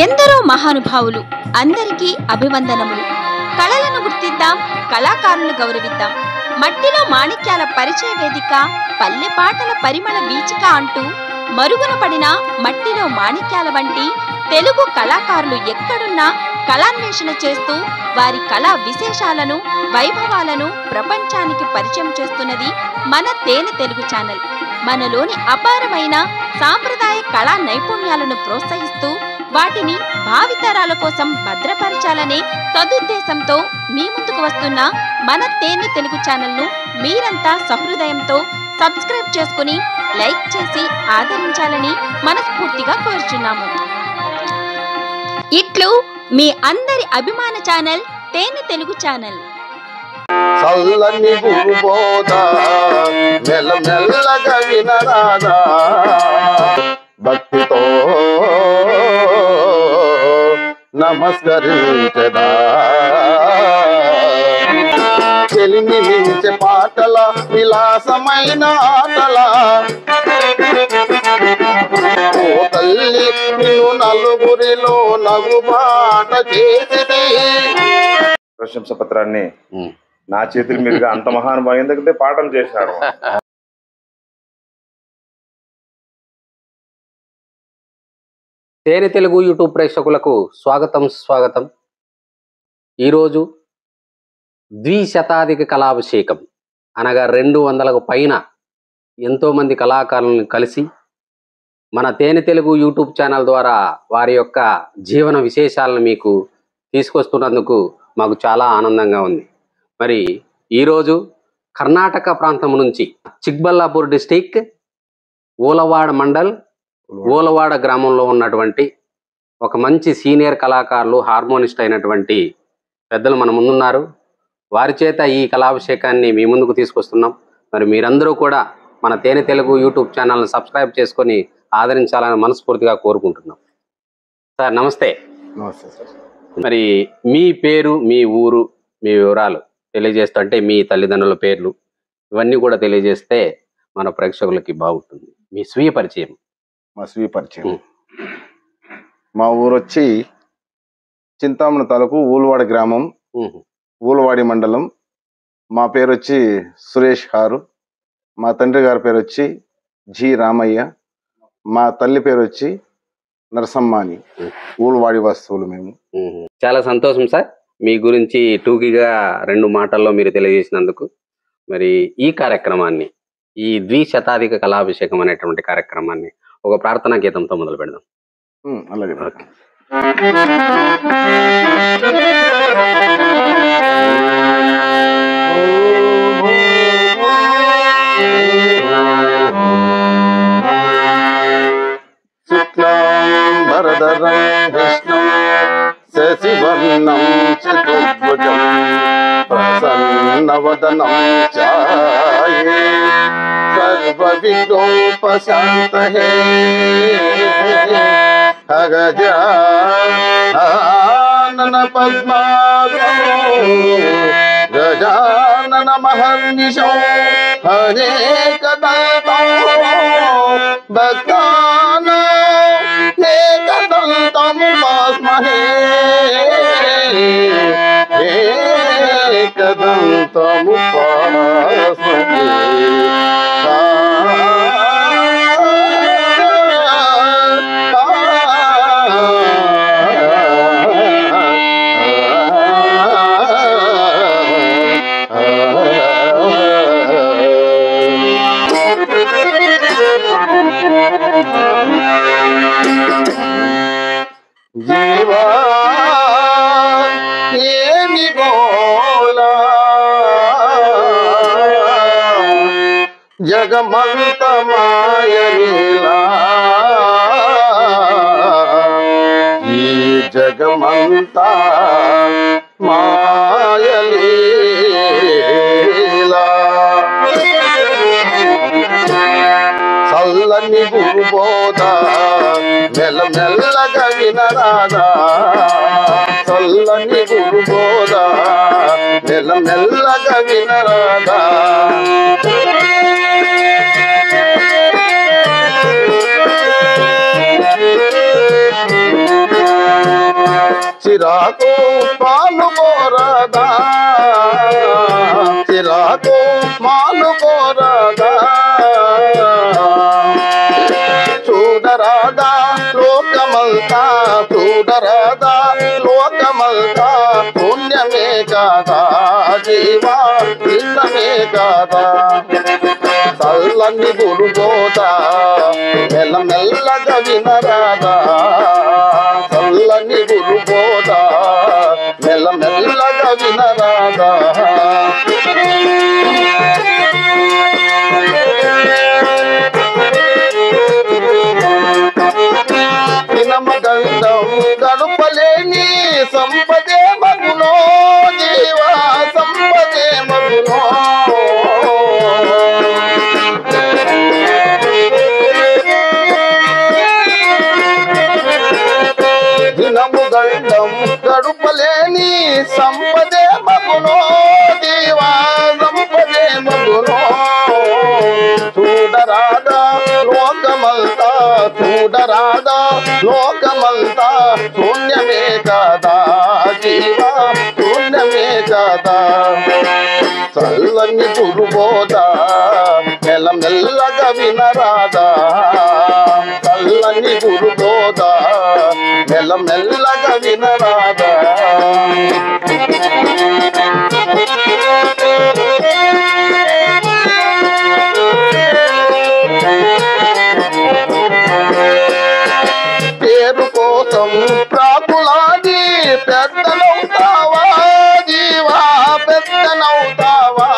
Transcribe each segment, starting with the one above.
ఎందరో మహానుభావులు, అందరికీ అభివందనములు. కళలను గుర్తిద్దాం, కళాకారులను గౌరవిద్దాం. మట్టిలో మాణిక్యాల పరిచయ వేదిక, పల్లె పాటల పరిమళ వీచిక అంటూ మరుగున పడిన మట్టిలో మాణిక్యాల వంటి తెలుగు కళాకారులు ఎక్కడున్నా కళాన్వేషణ చేస్తూ వారి కళా విశేషాలను, వైభవాలను ప్రపంచానికి పరిచయం చేస్తున్నది మన తేనె తెలుగు ఛానల్. మనలోని అపారమైన సాంప్రదాయ కళా నైపుణ్యాలను ప్రోత్సహిస్తూ వాటిని భావితరాల కోసం భద్రపరచాలనే సదుద్దేశంతో మీ ముందుకు వస్తున్న మన తేనె తెలుగు ఛానల్ను మీరంతా సహృదయంతో సబ్స్క్రైబ్ చేసుకుని లైక్ చేసి ఆదరించాలని మనస్ఫూర్తిగా కోరుచున్నాము. ఇట్లు మీ అందరి అభిమాన ఛానల్ తేనె తెలుగు ఛానల్. చల్లని గురుబోధ మెల్లమెల్లగా వినరాదా, భక్తితో నమస్కరించదా. చెలిమి మించే పాటల విలాసమైన ఆటల, ఓ తల్లి నిన్ను నలుగురిలో నగుబాట చేసిది. ప్రశంస పత్రాన్ని నా చేతుల మీదుగా అంత మహానుభావం ఎందుకంటే పాఠం చేశారు. తేనె తెలుగు యూట్యూబ్ ప్రేక్షకులకు స్వాగతం. ఈరోజు ద్విశతాధిక కళాభిషేకం అనగా 200కు పైన ఎంతోమంది కళాకారులను కలిసి మన తేనె తెలుగు యూట్యూబ్ ఛానల్ ద్వారా వారి యొక్క జీవన విశేషాలను మీకు తీసుకొస్తున్నందుకు మాకు చాలా ఆనందంగా ఉంది. మరి ఈరోజు కర్ణాటక ప్రాంతం నుంచి చిక్బల్లాపూర్ డిస్టిక్ ఊలవాడ మండల్ ఊలవాడ గ్రామంలో ఉన్నటువంటి ఒక మంచి సీనియర్ కళాకారులు, హార్మోనిస్ట్ అయినటువంటి పెద్దలు మన ముందున్నారు. వారి చేత ఈ కళాభిషేకాన్ని మీ ముందుకు తీసుకొస్తున్నాం. మరి మీరందరూ కూడా మన తేనె తెలుగు యూట్యూబ్ ఛానల్ని సబ్స్క్రైబ్ చేసుకొని ఆదరించాలని మనస్ఫూర్తిగా కోరుకుంటున్నాం. సార్ నమస్తే. నమస్తే సార్. మరి మీ పేరు, మీ ఊరు, మీ వివరాలు తెలియజేస్తూ, అంటే మీ తల్లిదండ్రుల పేర్లు ఇవన్నీ కూడా తెలియజేస్తే మన ప్రేక్షకులకి బాగుంటుంది. మీ స్వీయ పరిచయం. మా స్వీయ పరిచయం, మా ఊరు వచ్చి చింతామణి తాలూకు ఊలవాడ గ్రామం, ఊలవాడి మండలం. మా పేరు వచ్చి సురేష్ గారు. మా తండ్రి గారి పేరు వచ్చి జి రామయ్య. మా తల్లి పేరు వచ్చి నరసమ్మాని. ఊలవాడి వస్తువులు మేము. చాలా సంతోషం సార్, మీ గురించి టూకీగా 2 మాటల్లో మీరు తెలియజేసినందుకు. మరి ఈ కార్యక్రమాన్ని, ఈ ద్విశతాధిక కళాభిషేకం అనేటువంటి కార్యక్రమాన్ని ఒక ప్రార్థనా గీతంతో మొదలు పెడదాం. అలాగే. శుక్లాంబరధరం విష్ణుం శశివర్ణం చతుర్భుజం ప్రసన్నవదనం ఛాయే సర్వవిఘ్నోపశాంతయే. గజానన పద్మాసనో గజానన మహర్నిశో అనేకదంతం భక్తానాం ఏకదంతం ఉపాస్మహే. ఏకదంతం ఉపాస్మహే. జీవా ఏమి గోలా జగమంత మాయలీలా, ఈ జగమంతా మాయలీలా. చల్లని గురుబోధ మెల్లమెల్లగా వినరాదా, చల్లని గురుబోధ మెల్లమెల్లగా వినరాదా. చిరాకు మానుకోరాదా చిరాకు మానుకోరాదా చూడరాదా లోకమంతా చూడరాదా లోకమంతా పుణ్యమే కాదా జీవా కృష్ణమే కాదా చల్లని గురుగోదా మెల్ల మెల్లగా వినరాదా చల్లని గురుగోదా మెల్ల మెల్లగా వినరాదా దినమగండం గడుపలేని సంపదే మగునో జీవా సంపదే మగునో దినముగండం గడుపలేని సంపదే మగునో జీవా సంపదే మగునో చూడరాదా లోకమంతా చూడరాదా లోకమంతా శూన్యమే కాదా జీవా శూన్యమే కాదా చల్లని గురుబోధా మెల్ల మెల్లగా వినరాదా చల్లని గురుబోధా మెల్ల మెల్లగా వినరాదా పేరు కోసం ప్రాకులాది పెద్దనవుతావా జీవా పెద్దనవుతావా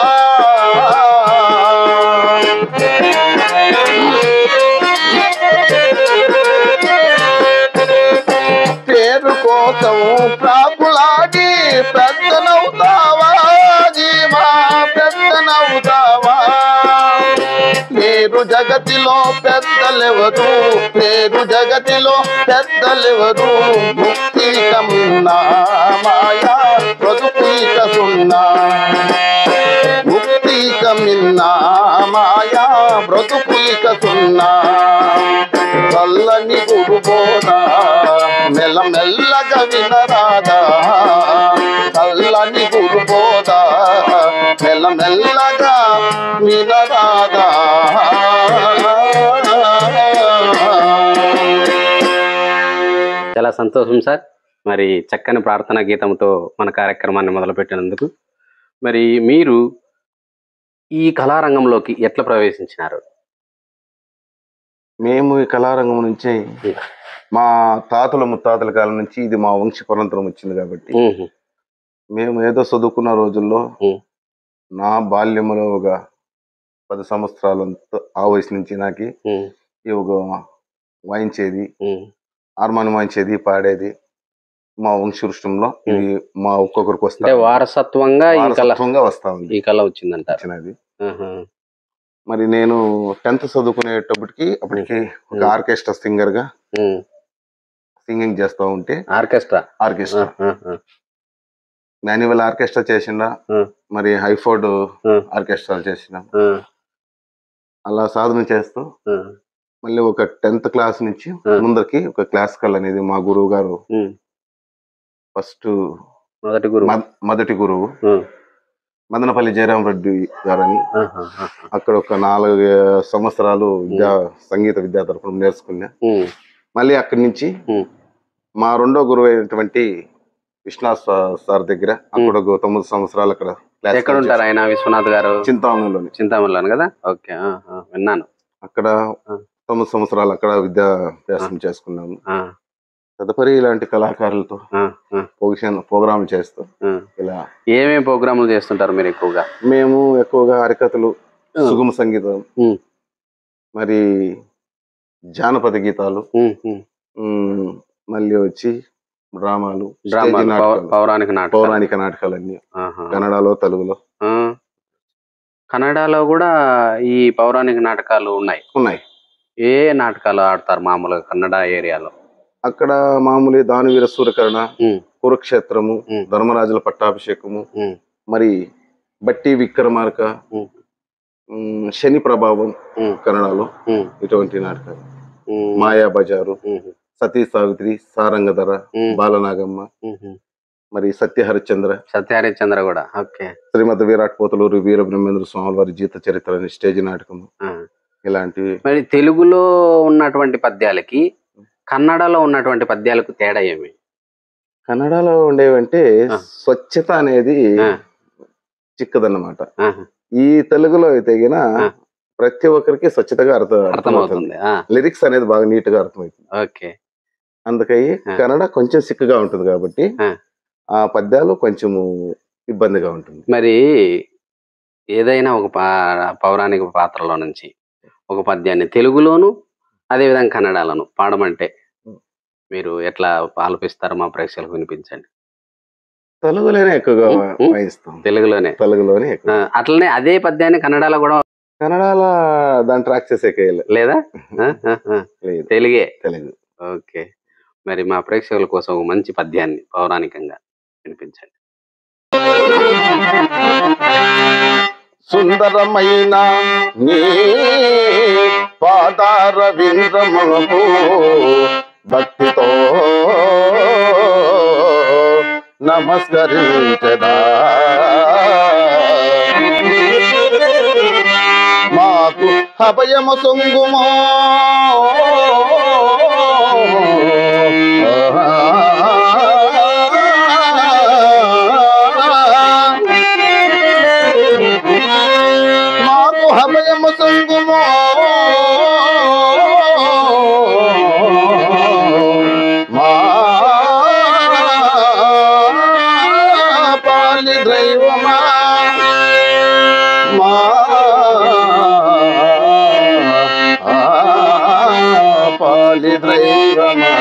పేరు కోసం ప్రాకులాది పెద్దనవుతావా జీవా పెద్దనవుతావా నేరు జగతిలో పెద్దలెవరు నేరు జగతిలో పెద్దలెవరు ముక్తి కన్నా మాయా బ్రతుకుయిక సున్నా ముక్తి కన్నా మాయా బ్రతుకుయిక సున్నా చల్లని గురుబోధా మెల్ల మెల్లగా వినరాదా చల్లని గురుబోధా మెల్ల మెల్లగా వినరాదా చాలా సంతోషం సార్. మరి చక్కని ప్రార్థనా గీతంతో మన కార్యక్రమాన్ని మొదలుపెట్టినందుకు. మరి మీరు ఈ కళారంగంలోకి ఎట్లా ప్రవేశించినారు? మేము ఈ కళారంగం నుంచి మా తాతల ముత్తాతల కాలం నుంచి ఇది మా వంశ పరంపరం వచ్చింది కాబట్టి మేము ఏదో చదువుకున్న రోజుల్లో నా బాల్యంలో ఒక 10 సంవత్సరాలంతా ఆ వయసు నుంచి నాకు ఈ ఒక వాయించేది హార్మోనియం వాయించేది పాడేది మా వంశవృష్టంలో ఇది మా ఒక్కొక్కరికి వస్తే వారసత్వంగా వస్తా ఉంది ఈ కళ వచ్చిందంట. మరి నేను 10th చదువుకునేటప్పటికి అప్పటికి ఒక ఆర్కెస్ట్రా సింగర్ గా సింగింగ్ చేస్తా ఉంటే ఆర్కెస్ట్రా మాన్యువల్ ఆర్కెస్ట్రా చేసిన మరి హైఫోర్డ్ ఆర్కెస్ట్రాలు చేసిన అలా సాధన చేస్తూ మళ్ళీ ఒక 10th క్లాస్ నుంచి ముందరికి ఒక క్లాసికల్ అనేది మా గురువు గారు ఫస్ట్ మొదటి గురువు మదనపల్లి జయరాం రెడ్డి గారని అక్కడ ఒక 4 సంవత్సరాలు సంగీత విద్యా తరఫున నేర్చుకున్నా. మళ్ళీ అక్కడి నుంచి మా రెండో గురువు అయినటువంటి విశ్వనాథ్ సార్ దగ్గర అక్కడ 9 సంవత్సరాలు అక్కడ ఎక్కడ ఉంటారు ఆయన? విశ్వనాథ్ గారు చింతామణిలోనే కదా? ఓకే, విన్నాను. అక్కడ 9 సంవత్సరాలు అక్కడ విద్యాభ్యాసం చేసుకున్నాము. తదుపరి ఇలాంటి కళాకారులతో ప్రోగ్రాంలు చేస్తూ ఇలా ఏమేమి ప్రోగ్రాంలు చేస్తుంటారు మీరు? మేము ఎక్కువగా హరికథలు, సుగమ సంగీతం, మరి జానపద గీతాలు, మళ్ళీ వచ్చి డ్రామాలు, పౌరాణిక నాటకాలన్నీ కన్నడలో తెలుగులో. కన్నడలో కూడా ఈ పౌరాణిక నాటకాలు ఉన్నాయి. ఏ నాటకాలు ఆడతారు మామూలుగా కన్నడ ఏరియాలో? అక్కడ మామూలు దానవీర సూర్యకర్ణ, కురుక్షేత్రము, ధర్మరాజుల పట్టాభిషేకము, మరి బట్టి విక్రమార్క, శని ప్రభావం కన్నడలో ఇటువంటి నాటకాలు, మాయా బజారు, సతీ సావిత్రి, సారంగధర, బాలనాగమ్మ, మరి సత్యహరిశ్చంద్ర కూడా. ఓకే. శ్రీమద్ విరాట్ పోతలూరు వీరబ్రహ్మేంద్ర స్వామి వారి జీవిత చరిత్ర అని స్టేజ్ నాటకం, ఇలాంటివి. మరి తెలుగులో ఉన్నటువంటి పద్యాలకి కన్నడలో ఉన్నటువంటి పద్యాలకు తేడా ఏమి? కన్నడలో ఉండేవంటే స్వచ్ఛత అనేది చిక్కదన్నమాట. ఈ తెలుగులో అయితే గిన ప్రతి ఒక్కరికి స్వచ్ఛతగా అర్థమవుతుంది. లిరిక్స్ అనేది బాగా నీట్ గా అర్థమవుతుంది. ఓకే. అందుకని కన్నడ కొంచెం సిక్కుగా ఉంటుంది కాబట్టి ఆ పద్యాలు కొంచెము ఇబ్బందిగా ఉంటుంది. మరి ఏదైనా ఒక పౌరాణిక పాత్రలో నుంచి ఒక పద్యాన్ని తెలుగులోను అదే విధంగా కన్నడలోను పాడమంటే మీరు ఎట్లా ఆలపిస్తారు? మా ప్రేక్షకులకు వినిపించండి. తెలుగులోనే ఎక్కువగా వాయిస్తాం. తెలుగులోనే ఎక్కువ. అట్లనే అదే పద్యాన్ని కన్నడలో కూడా. కన్నడలో దాన్ని ట్రాక్ చేసే లేదా? తెలుగు. ఓకే. మరి మా ప్రేక్షకుల కోసం ఒక మంచి పద్యాన్ని పౌరాణికంగా వినిపించండి. సుందరమైన నీ పాదార వింద్రములకు భక్తితో నమస్కరించదా, మాకు అభయము సొంగుమో మాకు అభయము సొంగుమో మా పాలి దైవమా మా పాలి దైవమా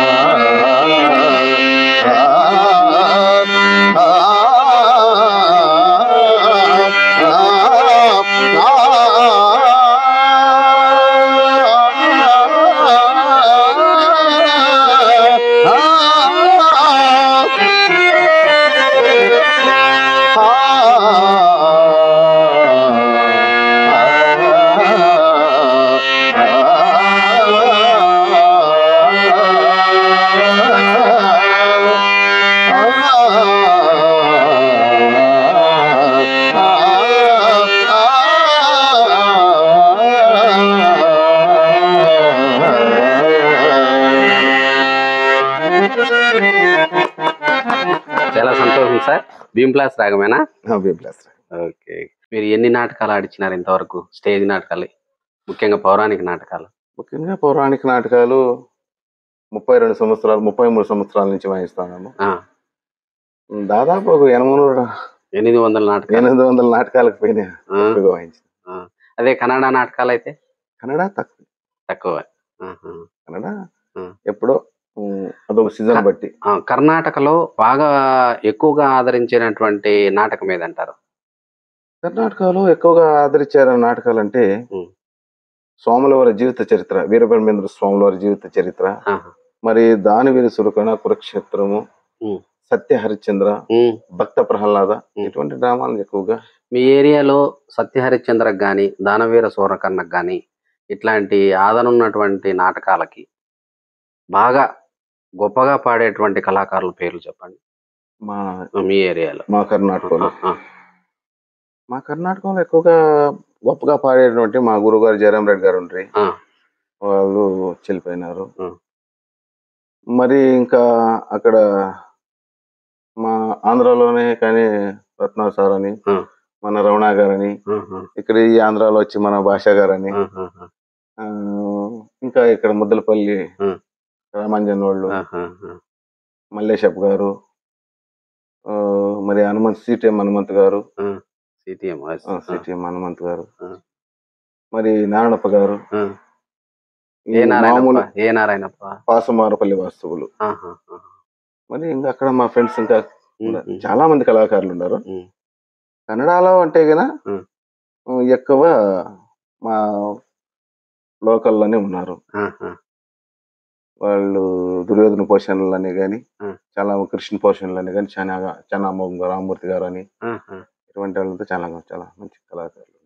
చాలా సంతోషం సార్. భీమ్లాస్ రాగమేనా? భీమ్లాస్. ఓకే. మీరు ఎన్ని నాటకాలు ఆడిచ్చినారు ఇంతవరకు? స్టేజ్ నాటకాలు, ముఖ్యంగా పౌరాణిక నాటకాలు? ముఖ్యంగా పౌరాణిక నాటకాలు 32 సంవత్సరాలు 33 సంవత్సరాల నుంచి వాయిస్తున్నాము. దాదాపు 800 నాటకాలకు పైన వాయించాను. అదే కన్నడ నాటకాలు అయితే? కన్నడ తక్కువ. కన్నడ ఎప్పుడో అదొక సీజన్ బట్టి. కర్ణాటకలో బాగా ఎక్కువగా ఆదరించినటువంటి నాటకం ఏదంటారు? కర్ణాటకలో ఎక్కువగా ఆదరించారు నాటకాలు అంటే స్వాముల వారి జీవిత చరిత్ర, వీరబ్రహ్మేంద్ర స్వాముల వారి జీవిత చరిత్ర, మరి దానివీర సురకణ, కురుక్షేత్రము, సత్య హరిశ్చంద్ర, భక్త ప్రహ్లాద, ఇటువంటి డ్రామాలు ఎక్కువగా. మీ ఏరియాలో సత్య హరిశ్చంద్రకు గాని, దానవీర సూరకర్ణకు గాని ఇట్లాంటి ఆదనున్నటువంటి నాటకాలకి బాగా గొప్పగా పాడేటువంటి కళాకారుల పేర్లు చెప్పండి మీ ఏరియాలో. మా కర్ణాటకలో ఎక్కువగా గొప్పగా పాడేటువంటి మా గురుగారు జయరాం రెడ్డి గారు ఉండ్రి, వాళ్ళు చెల్లిపోయినారు. మరి ఇంకా అక్కడ మా ఆంధ్రాలోనే కానీ రత్నా సార్ అని, మన రమణ గారని, ఇక్కడ ఈ ఆంధ్రాలో వచ్చి మన భాష గారని, ఇంకా ఇక్కడ ముద్దలపల్లి రామాంజన్ వాళ్ళు, మల్లేశప్ గారు, మరి సిటిఎం హనుమంత్ గారు, మరి నారాయణప్ప గారు, పాసమారపల్లి వాస్తవులు, మరి ఇంకా అక్కడ మా ఫ్రెండ్స్ ఇంకా చాలా మంది కళాకారులు ఉన్నారు. కన్నడలో అంటే గన ఎక్కువ మా లోకల్లోనే ఉన్నారు. వాళ్ళు దుర్యోధన పోషణలని కానీ, చాలా కృష్ణ పోషణలని కానీ, చాలా రామమూర్తి గారు అని, ఇటువంటి వాళ్ళతో చాలా మంచి కళాకారులు.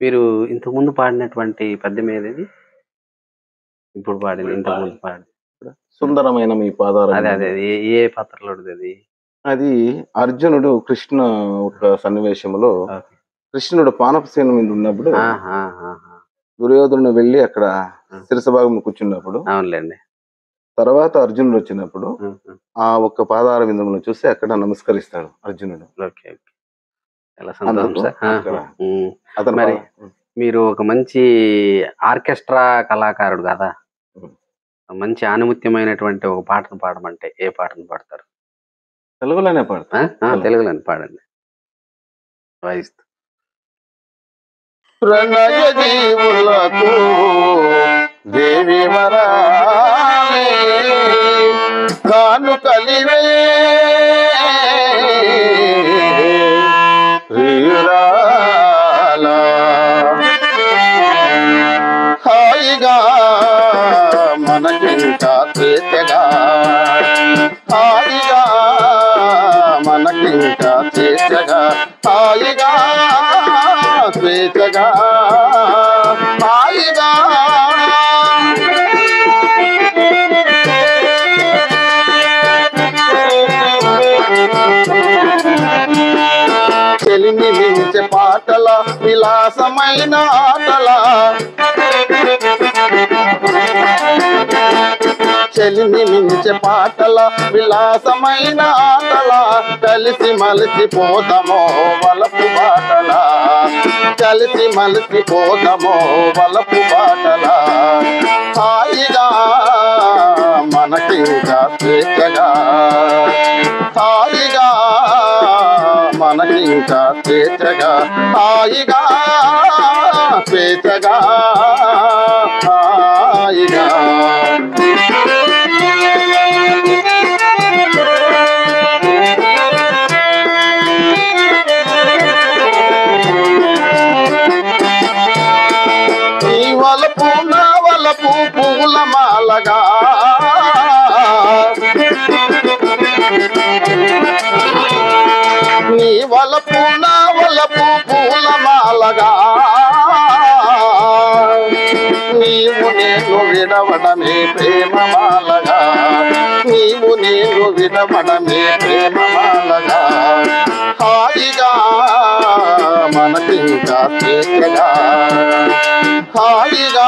మీరు ఇంతకు ముందు పాడినటువంటి పద్యం ఏది? ఇప్పుడు పాడింది, ఇంతకు ముందు పాడింది. సుందరమైన మీ పాదార అదే విందములు. అదే అది ఏ పాత్రలో అది? అది అర్జునుడు కృష్ణ ఒక సన్నివేశంలో ఓకే. కృష్ణుడు పానపసేన మీద ఉన్నప్పుడు ఆహా, ఆహా. దుర్యోధనుడు వెళ్ళి అక్కడ శిరసభాగం కూర్చున్నప్పుడు, అవునులేండి. తర్వాత అర్జునుడు వచ్చినప్పుడు ఆహా. ఆ ఒక్క పాదార విందములను చూసి అక్కడ నమస్కరిస్తాడు అర్జునుడు. Okay okay. చాలా సంతోషం అందుకు సార్. అక్కడ ఆహా. ఉమ్. అతను మరి మీరు ఒక మంచి ఆర్కెస్ట్రా కళాకారుడు కదా, ఉమ్. మంచి ఆనుమత్యమైనటువంటి ఒక పాటను పాడమంటే ఏ పాటను పాడతారు? తెలుగులోనే పాడతా. తెలుగులోని పాడండి, వాయిస్తూ. ప్రణయ జీవులకు దేవి వరాలే కాను కలివే ప్రియురాలా హాయిగా మనకింకా చేతగా హాయిగా మనకింకా చేతగా హాయిగా స్వేచ్ఛగా హాయిగా చెలిమి మించే పాటల విలాసమైన ఆటల చెలిమి మించే పాటల విలాసమైన ఆటల కలిసి మలిసి పోదమో వలపు బాటల కలిసి మలిసి పోదమో వలపు బాటల హాయిగా మనకింకా స్వేచ్ఛగా హాయిగా మనకింకా స్వేచ్ఛగా హాయిగా స్వేచ్ఛగా హాయిగా నీ వలపు నా వలపు పూల మాలగా నీ వలపు నా వలపు పూల మాలగా నీవు నేను విడవడమే ప్రేమమాలగా నీవు నేను విడవడమే ప్రేమమాలగా హాయిగా మనకింకా స్వేచ్ఛగా హాయిగా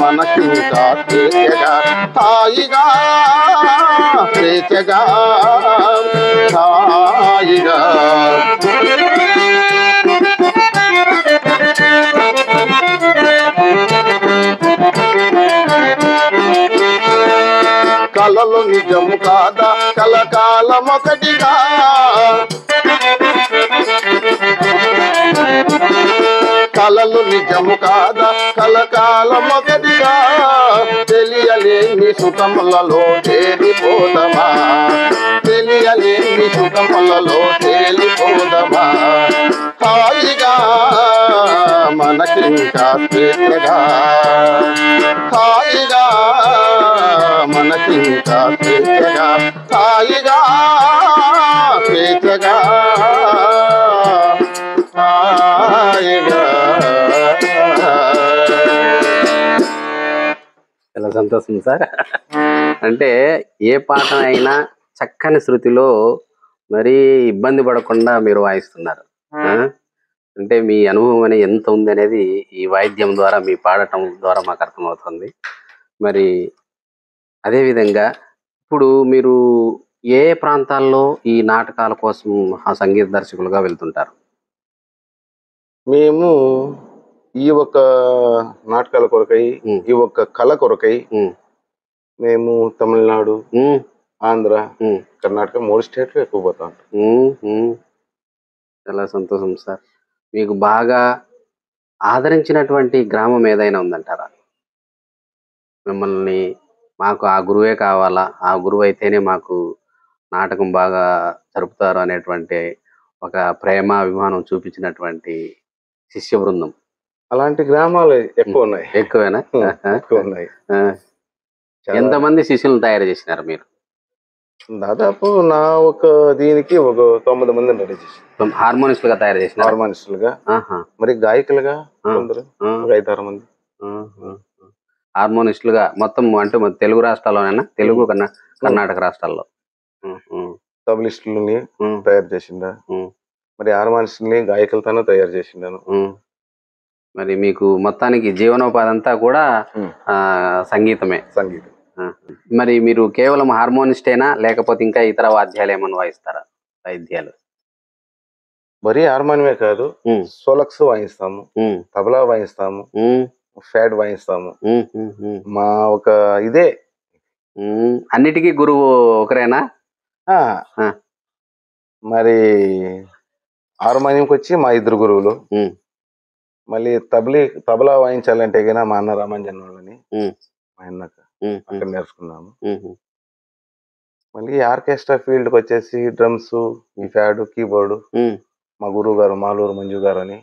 మనకింకా స్వేచ్ఛగా హాయిగా స్వేచ్ఛగా హాయిగా కలలు నిజము కాదా కలకాలమొకటిగా కలలు నిజము కాదా కలకాలమొకటిగా తెలియలేని సుఖములలో తేలిపోదమా తెలియలేని సుఖములలో తేలిపోదమా హాయిగా మనకింకా స్వేచ్ఛగా హాయిగా మనకింకా స్వేచ్ఛగా హాయిగా స్వేచ్ఛగా హాయిగా. చాలా సంతోషం సార్. అంటే ఏ పాట అయినా చక్కని శృతిలో మరీ ఇబ్బంది పడకుండా మీరు వాయిస్తున్నారు. అంటే మీ అనుభవం అనేది ఎంత ఉంది అనేది ఈ వాయిద్యం ద్వారా మీ పాడటం ద్వారా మాకు అర్థమవుతుంది. మరి అదేవిధంగా ఇప్పుడు మీరు ఏ ప్రాంతాల్లో ఈ నాటకాల కోసం ఆ సంగీత దర్శకులుగా వెళ్తుంటారు? మేము ఈ ఒక్క నాటకాల కొరకై ఈ ఒక్క కళ కొరకై మేము తమిళనాడు, ఆంధ్ర, కర్ణాటక 3 స్టేట్లు ఎక్కువ పోతా ఉంటాం. చాలా సంతోషం సార్. మీకు బాగా ఆదరించినటువంటి గ్రామం ఏదైనా ఉందంటారా? మిమ్మల్ని మాకు ఆ గురువే కావాలా, ఆ గురువు అయితేనే మాకు నాటకం బాగా జరుపుతారు అనేటువంటి ఒక ప్రేమ అభిమానం చూపించినటువంటి శిష్య బృందం అలాంటి గ్రామాలు ఎక్కువ ఉన్నాయి. ఎక్కువేనా? ఎక్కువ ఉన్నాయి. ఎంతమంది శిష్యులను తయారు చేసినారు మీరు? దాదాపు నా ఒక దీనికి ఒక 9 మందిని రెడీ చేసి హార్మోనిస్టులుగా తయారు చేసిన హార్మోనిస్టులుగా, మరి గాయకులుగా కొందరు 5-6 మంది. హార్మోనిస్టులుగా మొత్తం అంటే తెలుగు రాష్ట్రాల్లోనైనా తెలుగు కర్ణాటక రాష్ట్రాల్లో తబలిస్టులని తయారు చేసిండా, మరి హార్మోనిస్టులని గాయకులతోనే తయారు చేసిండాను. మరి మీకు మొత్తానికి జీవనోపాధి అంతా కూడా సంగీతమే. సంగీతం. మరి మీరు కేవలం హార్మోనిస్టేనా లేకపోతే ఇంకా ఇతర వాద్యాలు ఏమైనా వాయిస్తారా? వాయిద్యాలు మరీ హార్మోనియమే కాదు, సోలక్స్ వాయిస్తాము, తబలా వాయిస్తాము, ఫ్యాడ్ వాయిస్తాము. మా ఒక ఇదే అన్నిటికీ గురువు ఒకరేనా? మరి హార్మోనియంకి వచ్చి మా 2 గురువులు. మళ్ళీ తబలా వాయించాలంటే గినా మా అన్న రామంజన్ వాళ్ళని మా అన్నకు అక్కడ నేర్చుకున్నాము. మళ్ళీ ఆర్కెస్ట్రా ఫీల్డ్కి వచ్చేసి డ్రమ్స్, ఫ్యాడ్, కీబోర్డు మా గురువు గారు మాలూరు మంజు గారు అని,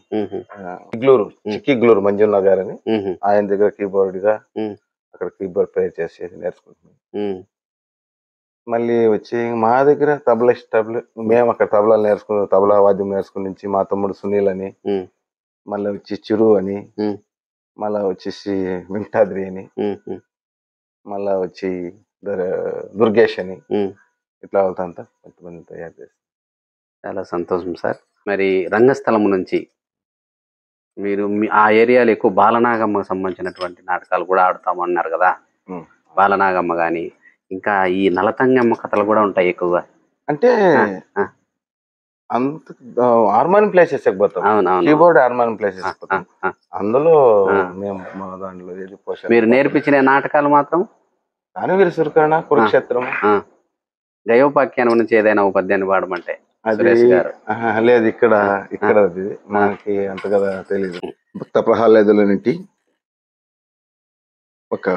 చిక్కిగ్లూరు మంజున్న గారు అని, ఆయన దగ్గర కీబోర్డ్ గా అక్కడ కీబోర్డ్ ప్లే చేసి నేర్చుకుంటున్నాం. మళ్ళీ వచ్చి మా దగ్గర మేము అక్కడ తబలా నేర్చుకున్నాం. తబలా వాద్యం నేర్చుకుని నుంచి మా తమ్ముడు సునీల్ అని, మళ్ళీ వచ్చి చిరు అని, మళ్ళా వచ్చేసి వెంకటాద్రి అని, మళ్ళా వచ్చి దుర్గేష్ అని, ఇట్లా వాళ్ళంతా కొంతమంది తయారు చేస్తారు. చాలా సంతోషం సార్. మరి రంగస్థలం నుంచి మీరు ఆ ఏరియాలో ఎక్కువ బాలనాగమ్మకు సంబంధించినటువంటి నాటకాలు కూడా ఆడుతామన్నారు కదా. బాలనాగమ్మ గాని ఇంకా ఈ నలతంగమ్మ కథలు కూడా ఉంటాయి ఎక్కువగా. అంటే అంత హార్మోనియం ప్లే చేసేకపోతాం, కీబోర్డ్ హార్మోనియం ప్లే చేసేకపోతాం. అందులో మేము మా దాంట్లో మీరు నేర్పించిన నాటకాలు మాత్రం దానవీర సురకర్ణ, కురుక్షేత్రం, గయోపాఖ్యానం నుంచి ఏదైనా ఒక పద్యాన్ని పాడమంటే అది లేదు. ఇక్కడ అది మనకి అంతగా తెలియదు. భక్త ప్రహ్లాదుల నుండి ఒక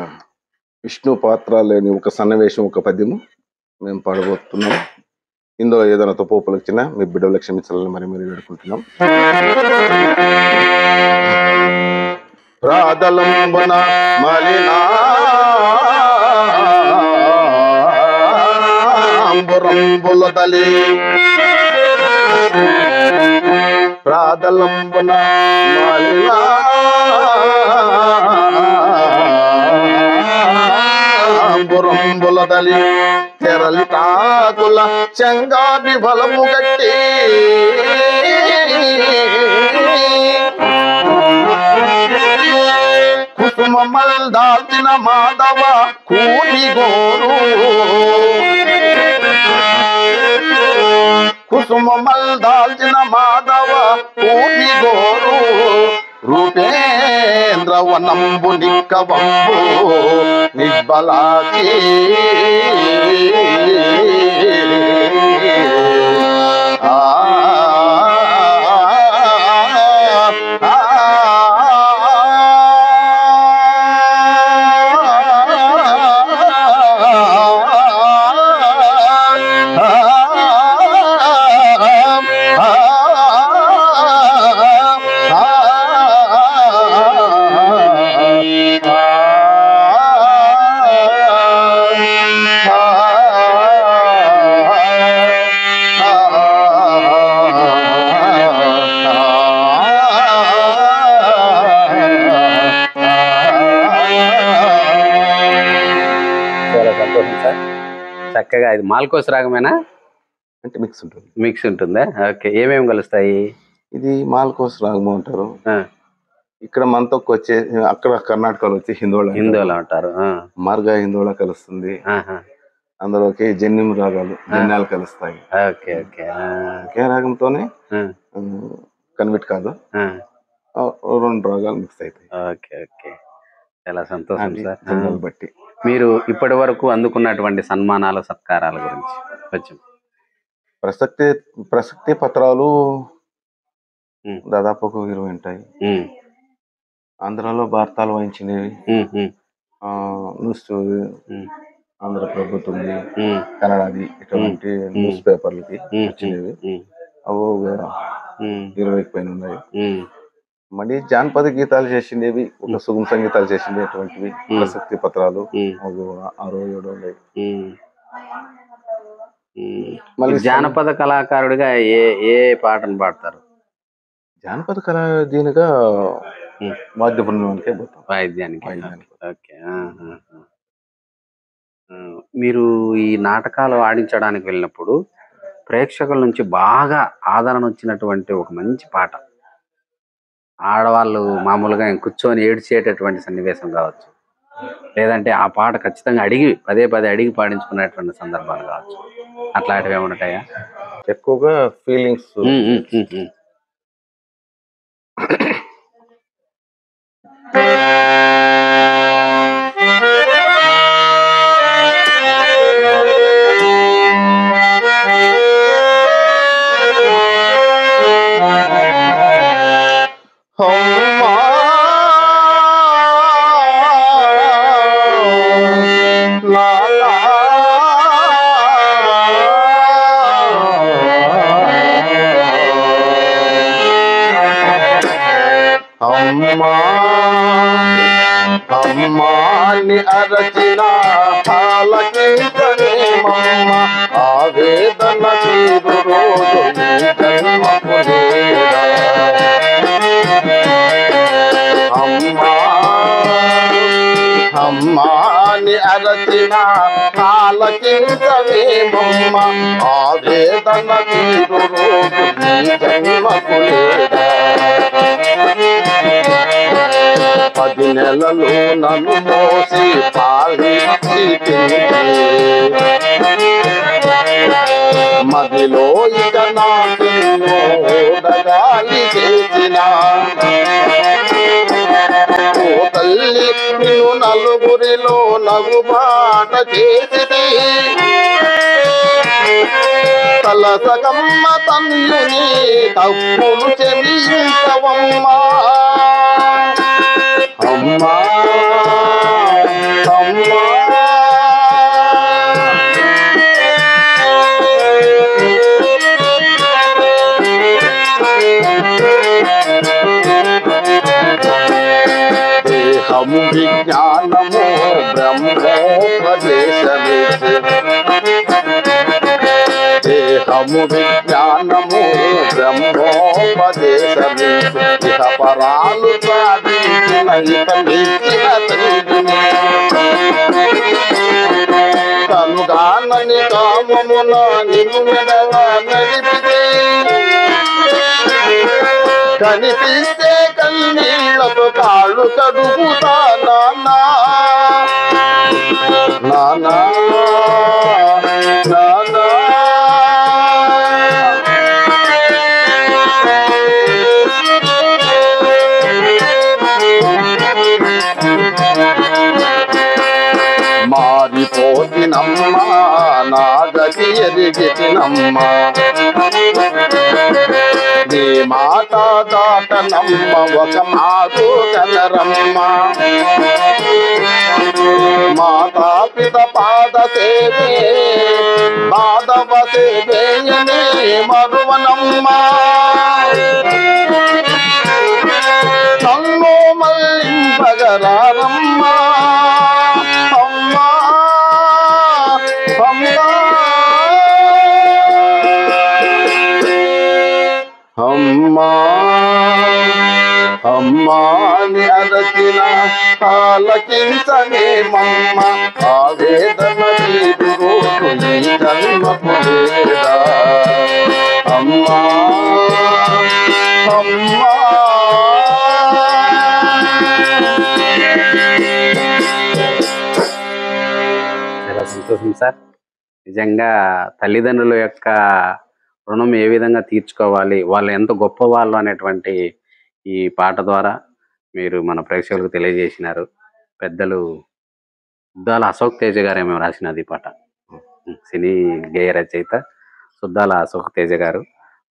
విష్ణు పాత్ర లేని ఒక సన్నివేశం, ఒక పద్యము మేము పాడబోతున్నాము. ఇందులో ఏదైనా తప్పు వచ్చినా మీ బిడ్డలు క్షమించాలని మరి మీరు వేడుకుంటున్నాం. ప్రాదలంబన మలినాంబురంబులదలి ప్రాదలంబన మలినాంబురంబులదలి తెరలి తాకుల చెంగాది బలము గట్టి కుసుమమల్ దాల్చిన మాధవ కూనిగోరు కుసుమమల్ దాల్చిన మాధవ కూనిగోరు రూపేంద్ర వనంబు నిక్కవంబు నిబ్బలాచి చక్కగా. ఇది మాల్కోస్ రాగమేనా? అంటే మిక్స్ ఉంటుందా? ఓకే. ఏమేమి కలుస్తాయి? ఇది మాల్కోస్ రాగం అంటారు. ఇక్కడ మనతోకి వచ్చే అక్కడ కర్ణాటకలో వచ్చి హిందోళ అంటారు. మార్గా హిందోళ కలుస్తుంది. అందులోకి జన్యం రాగాలు, జన్యాలు కలుస్తాయి. ఒకే రాగంతోనే కన్వర్ట్ కాదు, 2 రాగాలు మిక్స్ అవుతాయి. ఓకే. చాలా సంతోషం సార్. బట్టి మీరు ఇప్పటి వరకు అందుకున్నటువంటి సన్మానాలు, సత్కారాల గురించి కొంచెం. ప్రసక్తి పత్రాలు దాదాపు 20 ఉంటాయి. ఆంధ్రాలో భారతాలు వాయించినవి, ఆంధ్ర ప్రభుత్వం, కన్నడది ఇటువంటి న్యూస్ పేపర్లకి వచ్చినవి అవి 20కి పైన ఉన్నాయి. మళ్ళీ జానపద గీతాలు చేసినవి, ఒక సుగమ సంగీతాలు చేసినటువంటివి ప్రసక్తి పత్రాలు 6-7 ఉన్నాయి. మళ్ళీ జానపద కళాకారుడిగా ఏ పాటను పాడతారు? జానపద కళ దీనిగా వాద్య బృందానికే పోతాం. వాయిద్యానికి. ఓకే. మీరు ఈ నాటకాలు ఆడించడానికి వెళ్ళినప్పుడు ప్రేక్షకుల నుంచి బాగా ఆదరణ వచ్చినటువంటి ఒక మంచి పాట, ఆడవాళ్ళు మామూలుగా కూర్చొని ఏడ్చేటటువంటి సన్నివేశం కావచ్చు, లేదంటే ఆ పాట ఖచ్చితంగా అడిగి పదే పదే అడిగి పాడించుకునేటువంటి సందర్భాలు కావచ్చు, అట్లాంటివి ఏమైనా ఉంటాయా? ఎక్కువగా ఫీలింగ్స్ అమ్మాని అరచిన పాలకించనే మమ్మ ఆవేదన తీరు రోజు అమ్మాని అరచిన పాలకించనే మమ్మ ఆవేదన తీరు రోజు జన్మకు లేదా. 10 నెలలు నన్ను మోసి పాలించి మదిలో ఇక నాకెన్నో ఓడగాలి చేసిన ఓ తల్లి నిన్ను నలుగురిలో నగుబాట చేసి తలసగమ్మ తల్లిని తప్పులు చెల్లించవమ్మా. అమ్మా అమ్మా దేహము విజ్ఞానము బ్రహ్మోపదేశమే, దేహము విజ్ఞానము బ్రహ్మోపదేశమే, ఇహ పరాలు సాధించిన ఇతమిచ్చిన తండ్రిని కనుగానని కామమున నిన్ను మెడగా నడిపితే కనిపిస్తే కన్నీళ్లతో కాళ్ళు కడుగుతా నాన్నా నాన్నా నాన్నా. మారిపోతినమ్మా నా గతి ఎరిగితినమ్మా, నీ మాట దాటనమ్మ ఒక మాకు కలరమ్మా. మాతా పిత పాద సేవే మాధవ సేవేయనే మరువనమ్మా. నన్ను మల్లింపగరారమ్మా అమ్మా అమ్మా అమ్మా అమ్మాని అరచిన పాలకించనే మమ్మ ఆవేదన తీరు రోజు ఈ జన్మకు లేదా. అమ్మా అమ్మా చాలా సంతోషం సార్. నిజంగా తల్లిదండ్రుల యొక్క రుణం ఏ విధంగా తీర్చుకోవాలి, వాళ్ళు ఎంత గొప్ప వాళ్ళు అనేటువంటి ఈ పాట ద్వారా మీరు మన ప్రేక్షకులకు తెలియజేసినారు. పెద్దలు సుద్దాల అశోక్ తేజ గారు మేము రాసినది పాట, సినీ గేయ రచయిత సుద్దాల అశోక్ తేజ గారు,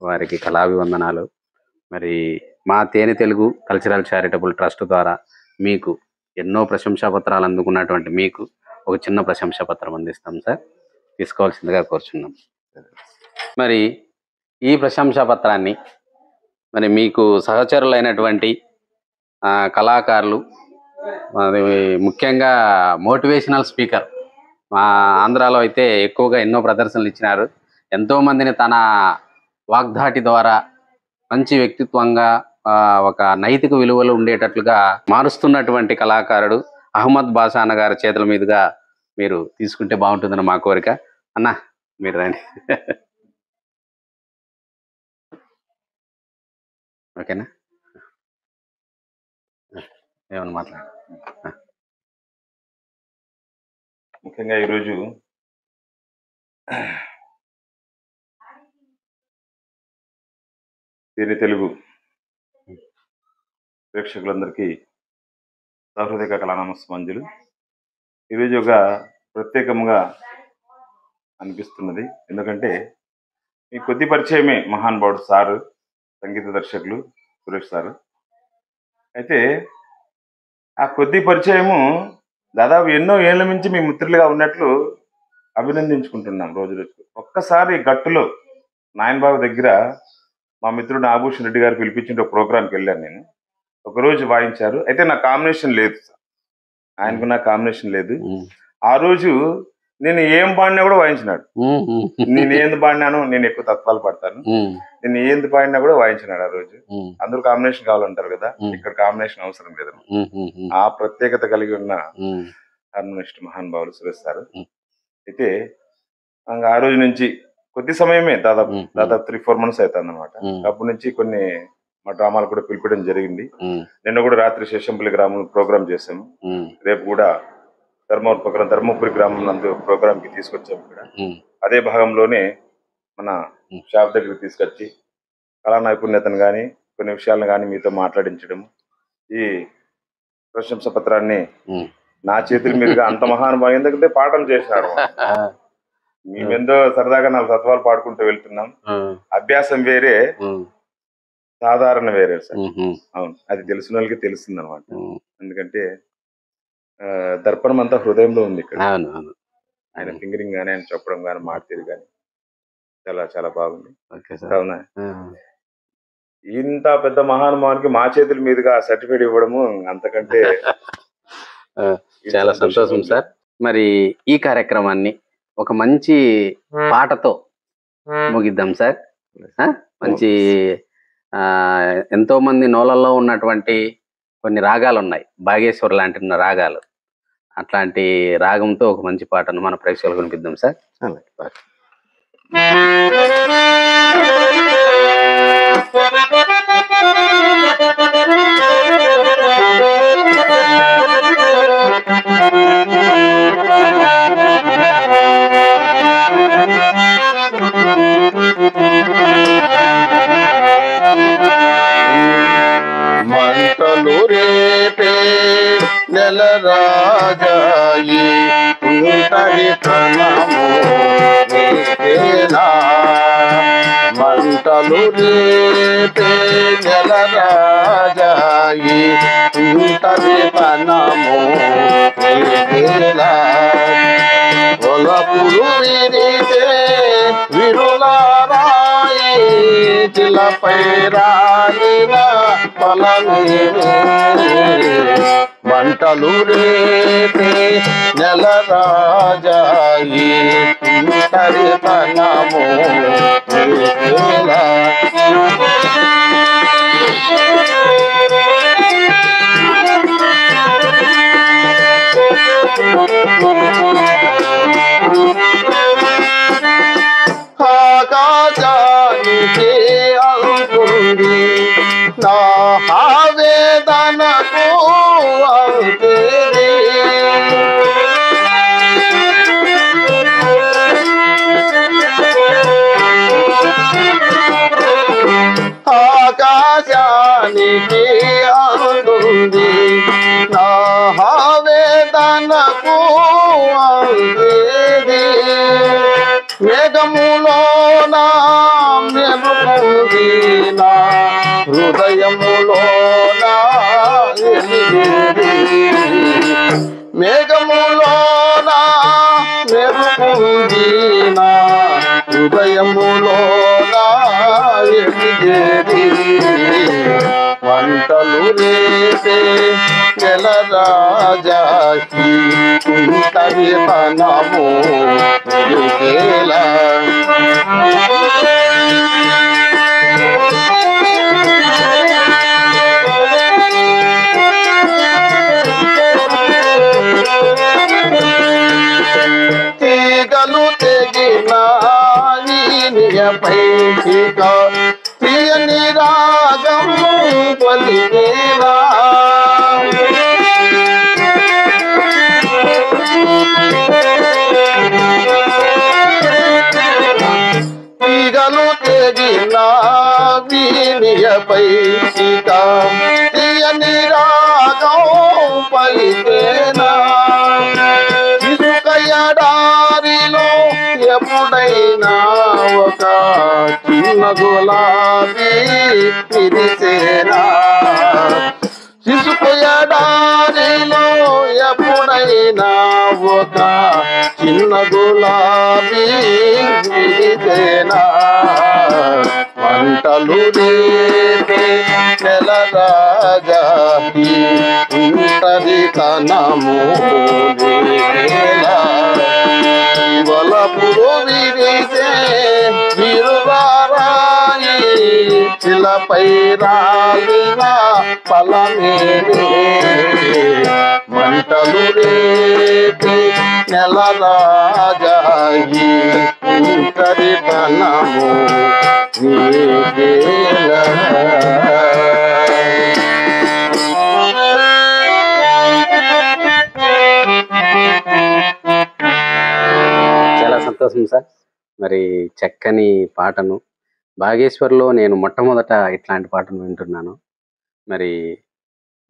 వారికి కళాభివందనాలు. మరి మా తేనె తెలుగు కల్చరల్ చారిటబుల్ ట్రస్ట్ ద్వారా మీకు ఎన్నో ప్రశంసా పత్రాలు అందుకున్నటువంటి మీకు ఒక చిన్న ప్రశంసా పత్రం అందిస్తాం సార్, తీసుకోవాల్సిందిగా కోరుచున్నాం. మరి ఈ ప్రశంసా పత్రాన్ని మరి మీకు సహచరులైనటువంటి కళాకారులు, మరి ముఖ్యంగా మోటివేషనల్ స్పీకర్ మా ఆంధ్రాలో అయితే ఎక్కువగా ఎన్నో ప్రదర్శనలు ఇచ్చినారు, ఎంతోమందిని తన వాగ్ధాటి ద్వారా మంచి వ్యక్తిత్వంగా ఒక నైతిక విలువలు ఉండేటట్లుగా మారుస్తున్నటువంటి కళాకారుడు అహ్మద్ బాషా అన్న గారి చేతుల మీదుగా మీరు తీసుకుంటే బాగుంటుందని మా కోరిక. అన్న మీరు రండి. ఓకేనా? ఏమన్నా మాట్లాడు. ముఖ్యంగా ఈరోజు తెలుగు ప్రేక్షకులందరికీ సహృదయ కళా నమస్కారాలు. ఈరోజు ఒక ప్రత్యేకంగా అనిపిస్తున్నది. ఎందుకంటే ఈ కొద్ది పరిచయమే మహానుభావుడు సారు, సంగీత దర్శకులు సురేష్ సారు. అయితే ఆ కొద్ది పరిచయము దాదాపు ఎన్నో ఏళ్ల నుంచి మీ మిత్రులుగా ఉన్నట్లు అభినందించుకుంటున్నాం రోజు రోజుకు. ఒక్కసారి గట్టులో నాయనబాబు దగ్గర మా మిత్రుడు ఆభూషణ్ రెడ్డి గారు పిలిపించిన ఒక ప్రోగ్రాంకి వెళ్ళాను నేను. ఒకరోజు వాయించారు. అయితే నా కాంబినేషన్ లేదు, ఆయనకు నా కాంబినేషన్ లేదు. ఆ రోజు నేను ఏం పాడినా కూడా వాయించినాడు. నేను ఏంది పాడినాను, నేను ఎక్కువ తత్వాలు పాడతాను, నేను ఏంది పాడినా కూడా వాయించినాడు ఆ రోజు. అందరూ కాంబినేషన్ కావాలంటారు కదా, ఇక్కడ కాంబినేషన్ అవసరం లేదు. ఆ ప్రత్యేకత కలిగి ఉన్న హార్మోనిస్ట్ మహానుభావులు సురేష్ సార్. అయితే ఆ రోజు నుంచి కొద్ది సమయమే, దాదాపు 3-4 months అవుతుంది అనమాట. అప్పటి నుంచి కొన్ని మా డ్రామాలు కూడా పిలిపించడం జరిగింది. నిన్న కూడా రాత్రి శేషంపల్లి గ్రామం ప్రోగ్రామ్ చేశాము. రేపు కూడా ధర్మపురి గ్రామం నందు ప్రోగ్రామ్ కి తీసుకొచ్చాము. ఇక్కడ అదే భాగంలోనే మన షాప్ దగ్గరికి తీసుకొచ్చి కళా నైపుణ్యతను కానీ కొన్ని విషయాలను కానీ మీతో మాట్లాడించడం, ఈ ప్రశంస పత్రాన్ని నా చేతుల మీదుగా అంత మహానుభావం. ఎందుకంటే పాఠం చేసినాడు. మేమెందో సరదాగా 4 తత్వాలు పాడుకుంటూ వెళ్తున్నాం. అభ్యాసం వేరే, సాధారణ వేరే సార్. అవును, అది తెలిసిన వాళ్ళకి తెలుస్తుంది అనమాట. ఎందుకంటే దర్పణం అంతా హృదయంలో ఉంది ఇక్కడ. ఆయన ఫింగరింగ్ కానీ, ఆయన చెప్పడం కానీ, మాట్లాడి కానీ చాలా చాలా బాగుంది. అవునా, ఇంత పెద్ద మహానుభావానికి మా చేతుల మీదుగా సర్టిఫికేట్ ఇవ్వడము అంతకంటే చాలా సంతోషం సార్. మరి ఈ కార్యక్రమాన్ని ఒక మంచి పాటతో ముగిద్దాం సార్. మంచి ఎంతో మంది నోళ్ళల్లో ఉన్నటువంటి కొన్ని రాగాలు ఉన్నాయి, భాగేశ్వర్ లాంటి రాగాలు. అట్లాంటి రాగంతో ఒక మంచి పాటను మన ప్రేక్షకులకు వినిపిద్దాం సార్. మంటలు రేపే నెల రాజాయి ఉంటరి ప్రణము నీకేనా. మంటలు రేపే నెల రాజాయి ఉంటరి ప్రణము నీకేనా. ఒలపులు విరితే విరులారాయి చిలపై రాయిన మంటలు రేపే నెల రాజాయి సరితనము ఆకాశానికి అంటుంది నా ఆవేదనకు అవుతుంది. ఆకాశానికి అందుంది నా ఆవేదనకు అవుతుంది. మేఘములోన మెరుపుంది నా హృదయములోన మేఘములోన మెరుపుంది నా హృదయములోన వంటలు రేపే నెల రాజాకి తనము వీనియపై ఇక తీయని రాగం పలికేనా తీగలు తెగిన వీనియపై ఇక తీయని రాగం పలికేనా ఇసుక ఎడారిలో ఎప్పుడైనా ఒక చిన్న గులాబీ విరిసేనా ఇసుక ఎడారిలో ఎప్పుడైనా ఒక చిన్న గులాబీ విరిసేనా మంటలు రేపే నెల రాజా ఇంటది కనము వలపులు విరిసే విరువారాయి శిలపై రాలిన ఫలమేనే మంటలు రేపే నెల రాజాయి ఇంటది కనము చాలా సంతోషం సార్. మరి చక్కని పాటను బాగేశ్వర్లో నేను మొట్టమొదట ఇట్లాంటి పాటను వింటున్నాను. మరి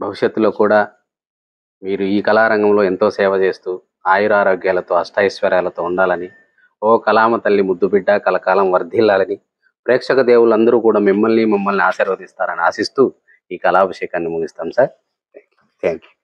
భవిష్యత్తులో కూడా మీరు ఈ కళారంగంలో ఎంతో సేవ చేస్తూ ఆయురారోగ్యాలతో అష్టైశ్వర్యాలతో ఉండాలని, ఓ కళామ తల్లి ముద్దు బిడ్డ కలకాలం వర్ధిల్లాలని, ప్రేక్షక దేవులందరూ కూడా మమ్మల్ని ఆశీర్వదిస్తారని ఆశిస్తూ ఈ కళాభిషేకాన్ని ముగిస్తాం సార్. Thank you.